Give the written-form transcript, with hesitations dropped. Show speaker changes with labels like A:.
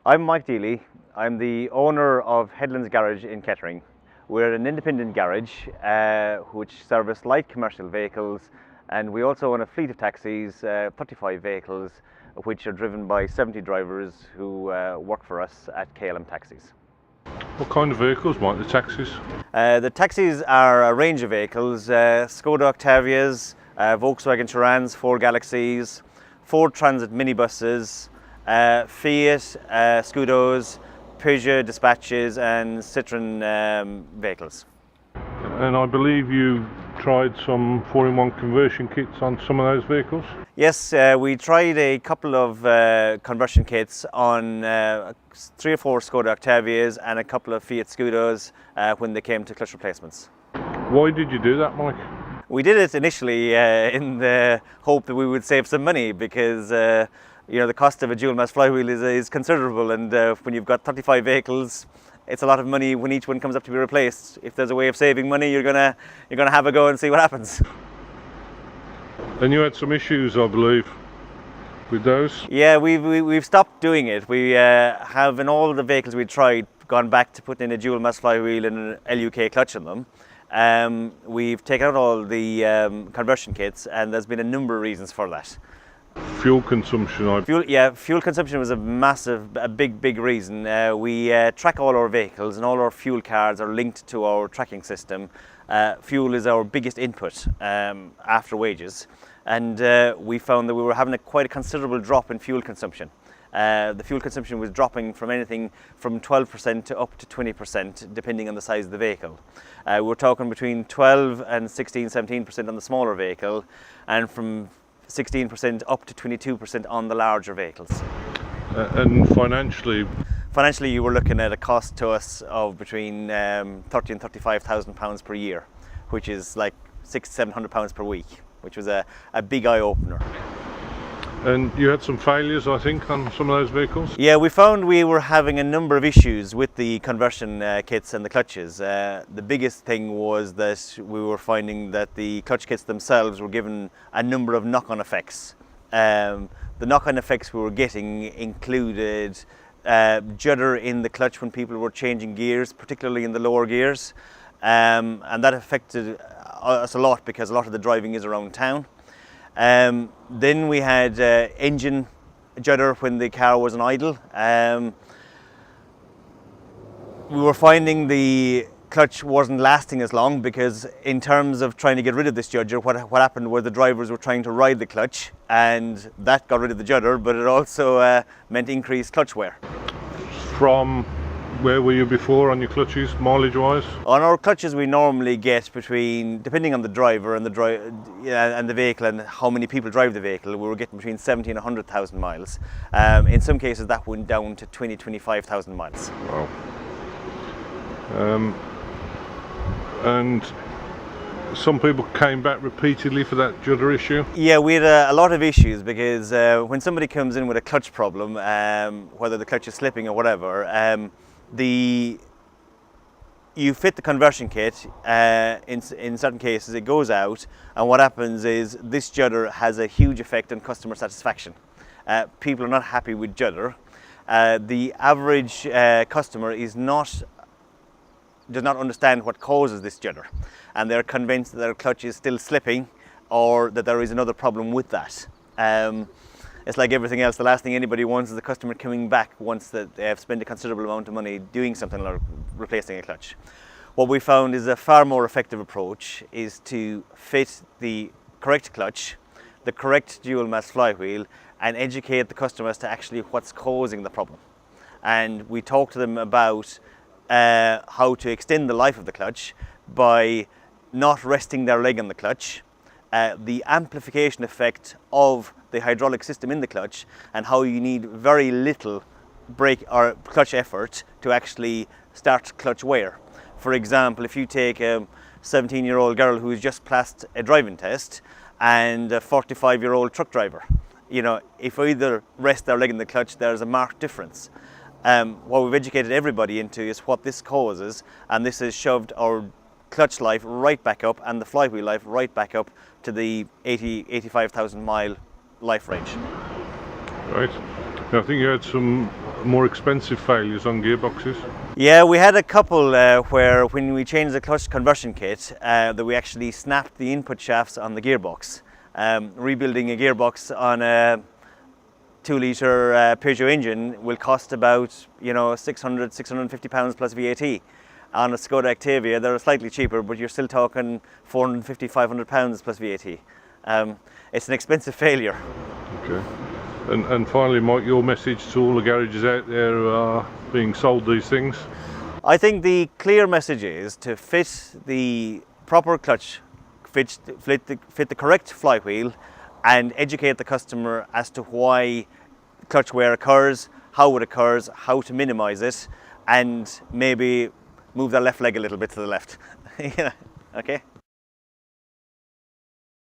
A: I'm Mike Deeley. I'm the owner of Headlands Garage in Kettering. We're an independent garage which service light commercial vehicles, and we also own a fleet of taxis, 35 vehicles, which are driven by 70 drivers who work for us at KLM Taxis.
B: What kind of vehicles, Mike, the taxis?
A: The taxis are a range of vehicles, Skoda Octavias, Volkswagen Tyrans, Ford Galaxies, Ford Transit minibuses, Fiat, Scudos, Peugeot Dispatches and Citroen vehicles.
B: And I believe you tried some 4-in-1 conversion kits on some of those vehicles?
A: Yes, we tried a couple of conversion kits on 3 or 4 Skoda Octavias and a couple of Fiat Scudos when they came to clutch replacements.
B: Why did you do that, Mike?
A: We did it initially in the hope that we would save some money because the cost of a dual mass flywheel is considerable, and when you've got 35 vehicles, it's a lot of money when each one comes up to be replaced. If there's a way of saving money, you're gonna have a go and see what happens.
B: And you had some issues, I believe, with those?
A: Yeah, we've stopped doing it. We have, in all the vehicles we tried, gone back to putting in a dual mass flywheel and an LUK clutch in them. We've taken out all the conversion kits, and there's been a number of reasons for that.
B: Fuel consumption.
A: Fuel consumption was a big reason. We track all our vehicles, and all our fuel cards are linked to our tracking system. Fuel is our biggest input after wages, and we found that we were having quite a considerable drop in fuel consumption. The fuel consumption was dropping from anything from 12% to up to 20%, depending on the size of the vehicle. We're talking between 12 and 16-17% on the smaller vehicle, and from 16% up to 22% on the larger vehicles.
B: And financially?
A: Financially, you were looking at a cost to us of between 30 and 35,000 pounds per year, which is like £600-700 per week, which was a big eye opener.
B: And you had some failures, I think, on some of those vehicles?
A: Yeah, we found we were having a number of issues with the conversion kits and the clutches. The biggest thing was that we were finding that the clutch kits themselves were given a number of knock-on effects. The knock-on effects we were getting included judder in the clutch when people were changing gears, particularly in the lower gears. And that affected us a lot because a lot of the driving is around town. Then we had engine judder when the car was on idle. We were finding the clutch wasn't lasting as long because in terms of trying to get rid of this judder, what happened was the drivers were trying to ride the clutch, and that got rid of the judder, but it also meant increased clutch wear.
B: From where were you before on your clutches, mileage-wise?
A: On our clutches, we normally get between, depending on the driver and the vehicle and how many people drive the vehicle, we were getting between 70 and 100,000 miles. In some cases, that went down to 20-25,000 miles.
B: Wow. And some people came back repeatedly for that judder issue?
A: Yeah, we had a lot of issues because when somebody comes in with a clutch problem, whether the clutch is slipping or whatever, you fit the conversion kit, in certain cases it goes out, and what happens is this judder has a huge effect on customer satisfaction. People are not happy with judder. The average customer does not understand what causes this judder, and they're convinced that their clutch is still slipping or that there is another problem with that. It's like everything else. The last thing anybody wants is the customer coming back once that they have spent a considerable amount of money doing something like replacing a clutch. What we found is a far more effective approach is to fit the correct clutch, the correct dual mass flywheel, and educate the customer as to actually what's causing the problem. And we talk to them about how to extend the life of the clutch by not resting their leg on the clutch, the amplification effect of the hydraulic system in the clutch, and how you need very little brake or clutch effort to actually start clutch wear. For example, if you take a 17-year-old girl who's just passed a driving test and a 45-year-old truck driver, if either rest their leg in the clutch, there's a marked difference. What we've educated everybody into is what this causes, and this has shoved our clutch life right back up and the flywheel life right back up to the 85,000 mile life range.
B: Right. I think you had some more expensive failures on gearboxes?
A: Yeah, we had a couple where when we changed the clutch conversion kit that we actually snapped the input shafts on the gearbox. Rebuilding a gearbox on a 2-litre Peugeot engine will cost about 650 pounds plus VAT. On a Skoda Octavia they're slightly cheaper, but you're still talking 450, 500 pounds plus VAT. It's an expensive failure.
B: Okay. And finally, Mike, your message to all the garages out there who are being sold these things?
A: I think the clear message is to fit the proper clutch, fit the correct flywheel, and educate the customer as to why clutch wear occurs, how it occurs, how to minimize it, and maybe move the left leg a little bit to the left. Okay?